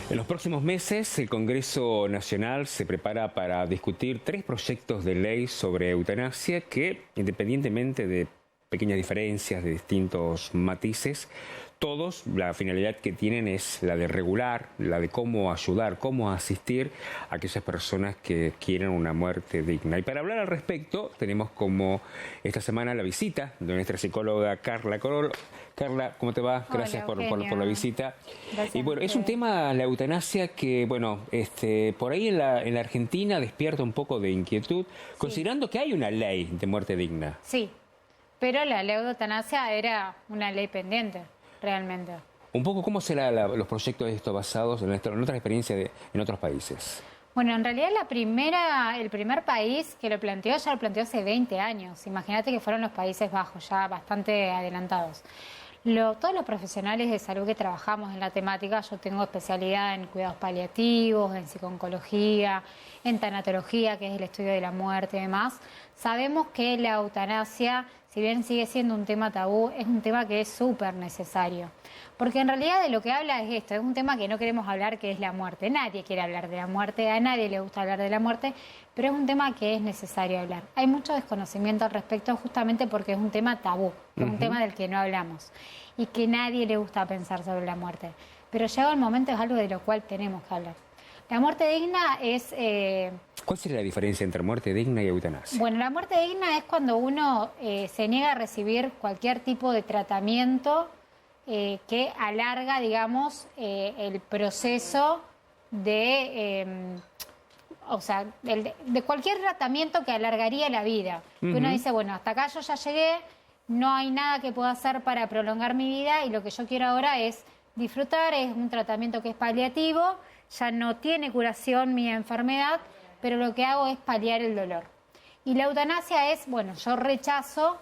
En los próximos meses, el Congreso Nacional se prepara para discutir 3 proyectos de ley sobre eutanasia que, independientemente de pequeñas diferencias, de distintos matices, todos, la finalidad que tienen es la de regular, la de cómo ayudar, cómo asistir a aquellas personas que quieren una muerte digna. Y para hablar al respecto, tenemos como esta semana la visita de nuestra psicóloga Carla Corol. Carla, ¿cómo te va? Gracias por la visita. Gracias. Y bueno, es un tema, la eutanasia, que bueno, por ahí en la Argentina despierta un poco de inquietud, sí, considerando que hay una ley de muerte digna. Sí, pero la ley de eutanasia era una ley pendiente, realmente. Un poco, ¿cómo serán los proyectos de esto basados en nuestra experiencia en otros países? Bueno, en realidad el primer país que lo planteó ya lo planteó hace 20 años. Imagínate que fueron los Países Bajos, ya bastante adelantados. Todos los profesionales de salud que trabajamos en la temática, yo tengo especialidad en cuidados paliativos, en psicooncología, en tanatología, que es el estudio de la muerte y demás, sabemos que la eutanasia, si bien sigue siendo un tema tabú, es un tema que es súper necesario. Porque en realidad de lo que habla es esto, es un tema que no queremos hablar, que es la muerte. Nadie quiere hablar de la muerte, a nadie le gusta hablar de la muerte, pero es un tema que es necesario hablar. Hay mucho desconocimiento al respecto justamente porque es un tema tabú, es un tema del que no hablamos y que nadie le gusta pensar sobre la muerte. Pero llegado el momento es algo de lo cual tenemos que hablar. La muerte digna es... ¿Cuál sería la diferencia entre muerte digna y eutanasia? Bueno, la muerte digna es cuando uno se niega a recibir cualquier tipo de tratamiento que alarga, digamos, el proceso de cualquier tratamiento que alargaría la vida. Que uno dice, bueno, hasta acá yo ya llegué, no hay nada que pueda hacer para prolongar mi vida y lo que yo quiero ahora es disfrutar, es un tratamiento que es paliativo, ya no tiene curación mi enfermedad, pero lo que hago es paliar el dolor. Y la eutanasia es, bueno, yo rechazo...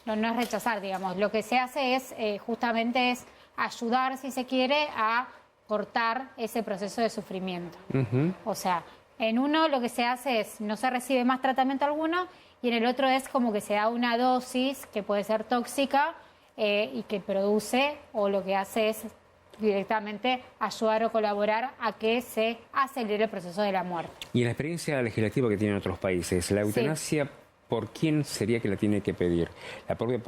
No es rechazar, digamos. Lo que se hace es, justamente es ayudar, si se quiere, a cortar ese proceso de sufrimiento. O sea, en uno lo que se hace es, no se recibe más tratamiento alguno, y en el otro es como que se da una dosis que puede ser tóxica y que produce, o lo que hace es directamente ayudar o colaborar a que se acelere el proceso de la muerte. Y en la experiencia legislativa que tienen otros países, la eutanasia... Sí. ¿Por quién sería que la tiene que pedir? El propio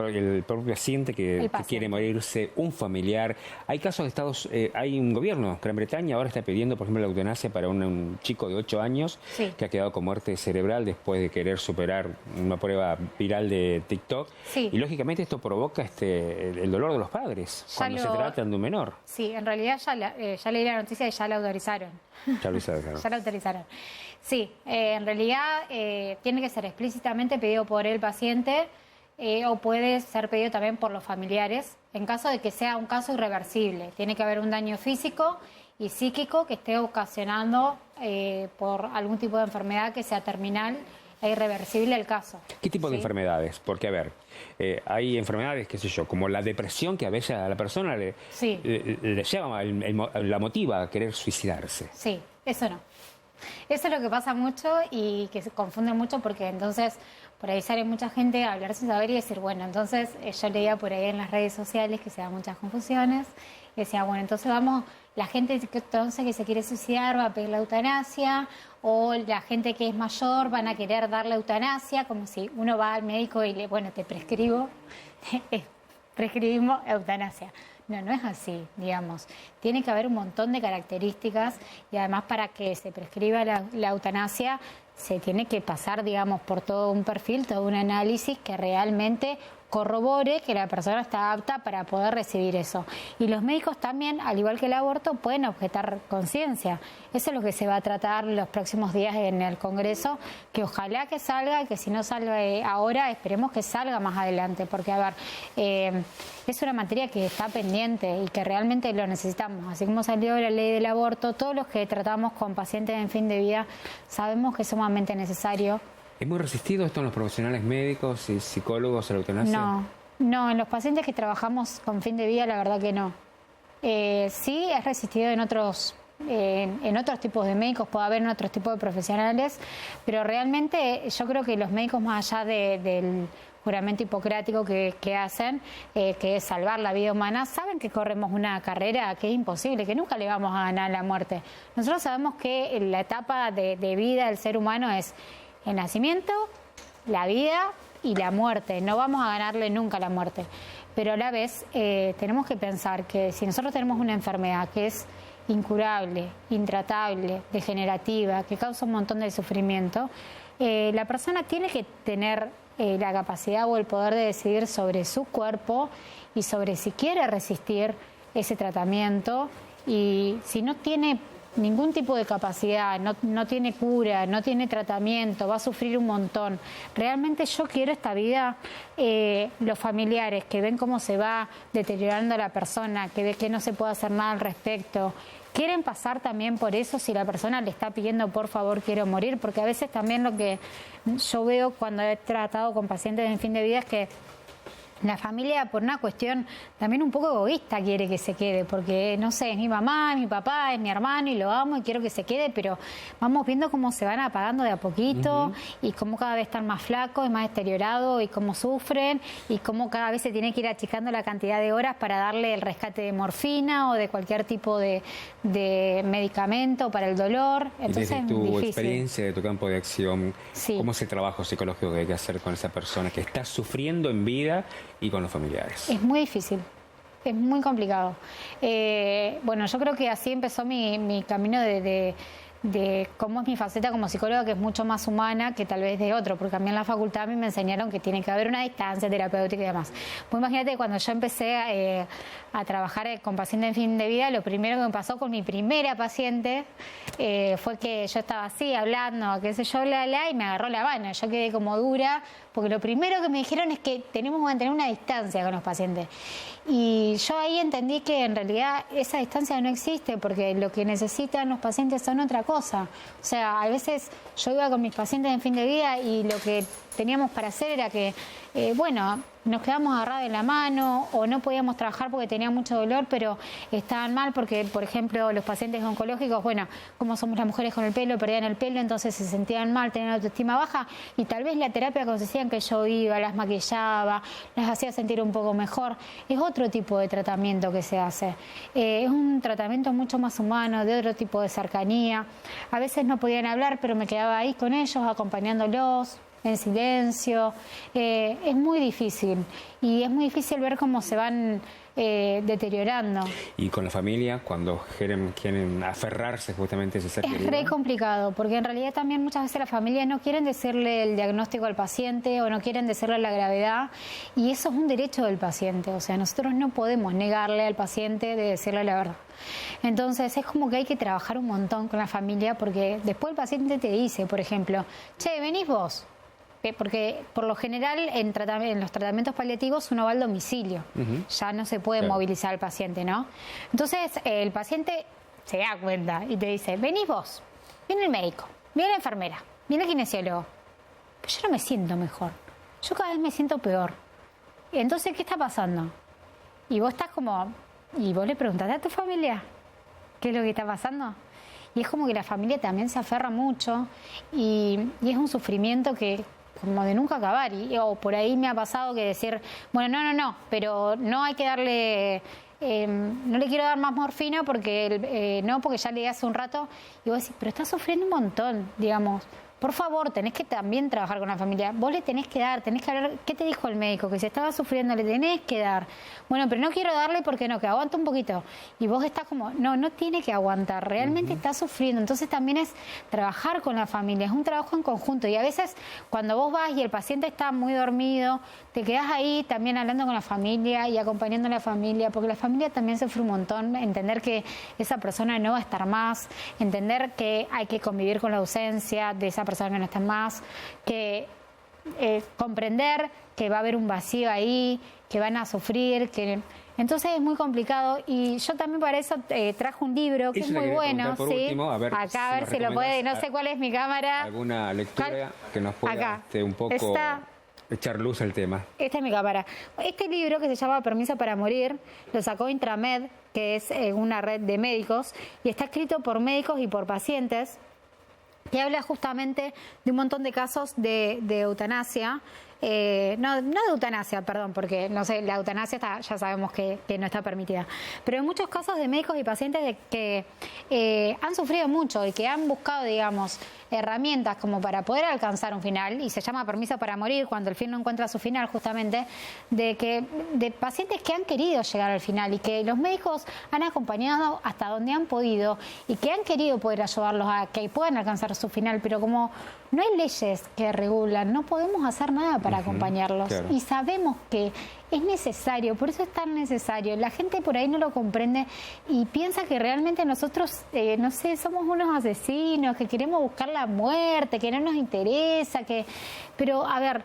paciente que quiere morirse, un familiar. Hay casos de estados, hay un gobierno, Gran Bretaña, ahora está pidiendo, por ejemplo, la eutanasia para un chico de 8 años que ha quedado con muerte cerebral después de querer superar una prueba viral de TikTok. Sí. Y lógicamente esto provoca el dolor de los padres cuando se tratan de un menor. Sí, en realidad ya leí la noticia y ya la autorizaron. Ya lo autorizaron. Ya la autorizaron. Sí, en realidad tiene que ser explícitamente pedido por el paciente o puede ser pedido también por los familiares en caso de que sea un caso irreversible. Tiene que haber un daño físico y psíquico que esté ocasionando por algún tipo de enfermedad que sea terminal e irreversible el caso. ¿Qué tipo de enfermedades? Porque, a ver, hay enfermedades, qué sé yo, como la depresión que a veces a la persona le lleva, la motiva a querer suicidarse. Sí, eso no. Eso es lo que pasa mucho y que se confunde mucho porque entonces por ahí sale mucha gente a hablar sin saber y decir, bueno, entonces yo leía por ahí en las redes sociales que se dan muchas confusiones y decía, bueno, entonces la gente entonces que se quiere suicidar va a pedir la eutanasia o la gente que es mayor van a querer dar la eutanasia, como si uno va al médico y te prescribimos eutanasia. No, no es así, digamos. Tiene que haber un montón de características y además para que se prescriba la eutanasia se tiene que pasar, digamos, por todo un perfil, todo un análisis que realmente corrobore que la persona está apta para poder recibir eso. Y los médicos también, al igual que el aborto, pueden objetar conciencia. Eso es lo que se va a tratar los próximos días en el Congreso, que ojalá que salga, que si no salga ahora, esperemos que salga más adelante, porque, a ver, es una materia que está pendiente y que realmente lo necesitamos. Así como salió la ley del aborto, todos los que tratamos con pacientes en fin de vida sabemos que es sumamente necesario. ¿Es muy resistido esto en los profesionales médicos y psicólogos a la eutanasia? No, en los pacientes que trabajamos con fin de vida la verdad que no. Sí es resistido en otros en otros tipos de médicos, puede haber en otros tipos de profesionales, pero realmente yo creo que los médicos, más allá del juramento hipocrático que hacen, que es salvar la vida humana, saben que corremos una carrera que es imposible, que nunca le vamos a ganar la muerte. Nosotros sabemos que la etapa de vida del ser humano es el nacimiento, la vida y la muerte. No vamos a ganarle nunca la muerte. Pero a la vez tenemos que pensar que si nosotros tenemos una enfermedad que es incurable, intratable, degenerativa, que causa un montón de sufrimiento, la persona tiene que tener la capacidad o el poder de decidir sobre su cuerpo y sobre si quiere resistir ese tratamiento, y si no tiene ningún tipo de capacidad, no tiene cura, no tiene tratamiento, va a sufrir un montón. Realmente yo quiero esta vida. Los familiares que ven cómo se va deteriorando la persona, que ve que no se puede hacer nada al respecto, quieren pasar también por eso si la persona le está pidiendo por favor quiero morir, porque a veces también lo que yo veo cuando he tratado con pacientes en fin de vida es que la familia, por una cuestión también un poco egoísta, quiere que se quede, porque, no sé, es mi mamá, es mi papá, es mi hermano y lo amo y quiero que se quede, pero vamos viendo cómo se van apagando de a poquito y cómo cada vez están más flacos, más deteriorados y cómo sufren y cómo cada vez se tiene que ir achicando la cantidad de horas para darle el rescate de morfina o de cualquier tipo de medicamento para el dolor. Entonces, y desde tu difícil. experiencia, de tu campo de acción, Sí. ¿cómo es el trabajo psicológico que hay que hacer con esa persona que está sufriendo en vida y con los familiares? Es muy difícil, es muy complicado. Bueno, yo creo que así empezó mi camino de cómo es mi faceta como psicóloga, que es mucho más humana que tal vez de otro, porque a mí en la facultad a mí me enseñaron que tiene que haber una distancia terapéutica y demás. Pues imagínate, cuando yo empecé a trabajar con pacientes en fin de vida, lo primero que me pasó con mi primera paciente fue que yo estaba así, hablando, qué sé yo, y me agarró la mano. Yo quedé como dura, porque lo primero que me dijeron es que tenemos que mantener una distancia con los pacientes. Y yo ahí entendí que en realidad esa distancia no existe, porque lo que necesitan los pacientes son otra cosa. O sea, a veces yo iba con mis pacientes en fin de vida y lo que teníamos para hacer era que, bueno, nos quedamos agarrados de la mano o no podíamos trabajar porque tenía mucho dolor, pero estaban mal porque, por ejemplo, los pacientes oncológicos, bueno, como somos las mujeres con el pelo, perdían el pelo, entonces se sentían mal, tenían autoestima baja y tal vez la terapia consistía en que yo iba, las maquillaba, las hacía sentir un poco mejor. Es otro tipo de tratamiento que se hace. Es un tratamiento mucho más humano, de otro tipo de cercanía. A veces no podían hablar, pero me quedaba ahí con ellos, acompañándolos en silencio. Es muy difícil y es muy difícil ver cómo se van deteriorando. Y con la familia, cuando quieren aferrarse justamente a ese ser querido. Es re complicado, porque en realidad también muchas veces las familias no quieren decirle el diagnóstico al paciente o no quieren decirle la gravedad, y eso es un derecho del paciente. O sea, nosotros no podemos negarle al paciente de decirle la verdad. Entonces es como que hay que trabajar un montón con la familia, porque después el paciente te dice, por ejemplo, che, venís vos. Porque por lo general en los tratamientos paliativos uno va al domicilio, ya no se puede movilizar al paciente, ¿no? Entonces el paciente se da cuenta y te dice, venís vos, viene el médico, viene la enfermera, viene el kinesiólogo, pero yo no me siento mejor, yo cada vez me siento peor. Entonces, ¿qué está pasando? Y vos estás como, y vos le preguntaste a tu familia, ¿qué es lo que está pasando? Y es como que la familia también se aferra mucho y es un sufrimiento que como de nunca acabar, o por ahí me ha pasado que decir, bueno, no, pero no hay que darle, no le quiero dar más morfina porque no, porque ya le di hace un rato, y vos decís, pero está sufriendo un montón, digamos. Por favor, tenés que también trabajar con la familia. Vos le tenés que dar, tenés que hablar. ¿Qué te dijo el médico? Que si estaba sufriendo le tenés que dar. Bueno, pero no quiero darle porque no, que aguanta un poquito. Y vos estás como, no tiene que aguantar. Realmente está sufriendo. Entonces también es trabajar con la familia. Es un trabajo en conjunto. Y a veces cuando vos vas y el paciente está muy dormido, te quedás ahí también hablando con la familia y acompañando a la familia. Porque la familia también sufre un montón. Entender que esa persona no va a estar más. Entender que hay que convivir con la ausencia de esa persona que no están más, que comprender que va a haber un vacío ahí, que van a sufrir, que entonces es muy complicado. Y yo también para eso trajo un libro que es muy bueno, por ¿sí? Último, acá a ver si lo puede, no sé cuál es mi cámara. Alguna lectura que nos pueda acá un poco está echar luz al tema. Esta es mi cámara. Este libro, que se llama Permiso para Morir, lo sacó Intramed, que es una red de médicos, y está escrito por médicos y por pacientes, que habla justamente de un montón de casos de eutanasia. No de eutanasia, perdón, porque no sé, la eutanasia ya sabemos que no está permitida, pero en muchos casos de médicos y pacientes que han sufrido mucho y que han buscado, digamos, herramientas como para poder alcanzar un final, y se llama Permiso para Morir, cuando el fin no encuentra su final, justamente, de pacientes que han querido llegar al final y que los médicos han acompañado hasta donde han podido y que han querido poder ayudarlos a que puedan alcanzar su final, pero como no hay leyes que regulan, no podemos hacer nada para acompañarlos. Claro. Y sabemos que es necesario, por eso es tan necesario. La gente por ahí no lo comprende y piensa que realmente nosotros, no sé, somos unos asesinos, que queremos buscar la muerte, que no nos interesa, pero a ver,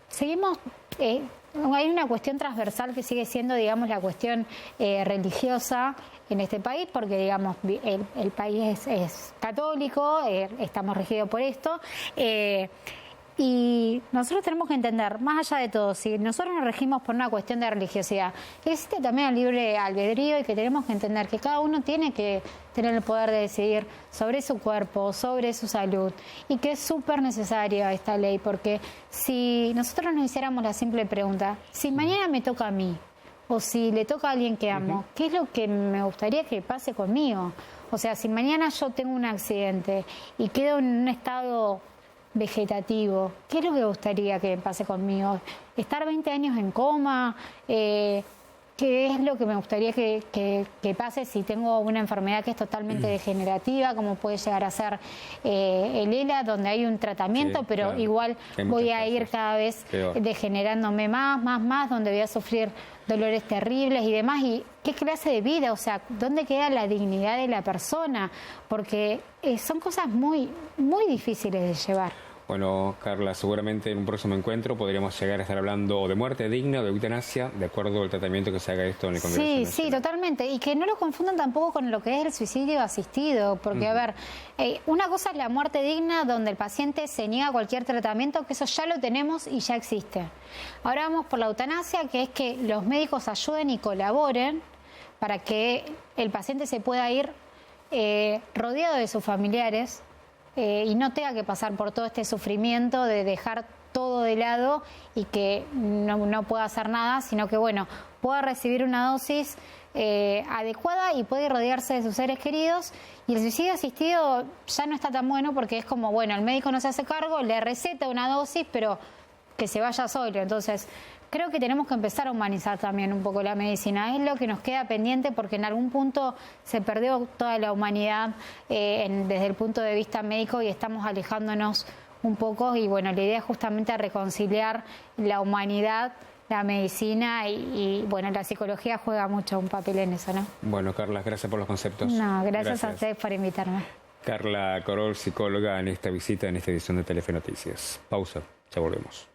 seguimos... hay una cuestión transversal que sigue siendo, digamos, la cuestión religiosa en este país, porque, digamos, el país es católico, estamos regidos por esto, y nosotros tenemos que entender, más allá de todo, si nosotros nos regimos por una cuestión de religiosidad, que existe también el libre albedrío y que tenemos que entender que cada uno tiene que tener el poder de decidir sobre su cuerpo, sobre su salud, y que es súper necesaria esta ley, porque si nosotros nos hiciéramos la simple pregunta, si mañana me toca a mí, o si le toca a alguien que amo, ¿qué es lo que me gustaría que pase conmigo? O sea, si mañana yo tengo un accidente y quedo en un estado vegetativo, ¿qué es lo que me gustaría que pase conmigo? ¿Estar 20 años en coma? ¿Qué es lo que me gustaría que pase si tengo una enfermedad que es totalmente degenerativa, como puede llegar a ser el ELA, donde hay un tratamiento, pero claro, igual voy a ir cada vez degenerándome más, donde voy a sufrir dolores terribles y demás? ¿Y qué clase de vida? O sea, ¿dónde queda la dignidad de la persona? Porque son cosas muy, muy difíciles de llevar. Bueno, Carla, seguramente en un próximo encuentro podríamos llegar a estar hablando de muerte digna o de eutanasia, de acuerdo al tratamiento que se haga esto en el Congreso Nacional. Sí, totalmente. Y que no lo confundan tampoco con lo que es el suicidio asistido, porque, a ver, una cosa es la muerte digna, donde el paciente se niega a cualquier tratamiento, que eso ya lo tenemos y ya existe. Ahora vamos por la eutanasia, que es que los médicos ayuden y colaboren para que el paciente se pueda ir rodeado de sus familiares, y no tenga que pasar por todo este sufrimiento de dejar todo de lado y que no pueda hacer nada, sino que, bueno, pueda recibir una dosis adecuada y puede rodearse de sus seres queridos. Y el suicidio asistido ya no está tan bueno, porque es como, bueno, el médico no se hace cargo, le receta una dosis, pero que se vaya solo. Entonces, creo que tenemos que empezar a humanizar también un poco la medicina. Es lo que nos queda pendiente, porque en algún punto se perdió toda la humanidad desde el punto de vista médico, y estamos alejándonos un poco. Y bueno, la idea es justamente reconciliar la humanidad, la medicina y bueno, la psicología juega mucho un papel en eso, ¿no? Bueno, Carla, gracias por los conceptos. No, gracias a ustedes por invitarme. Carla Corol, psicóloga, en esta visita, en esta edición de Telefe Noticias. Pausa, ya volvemos.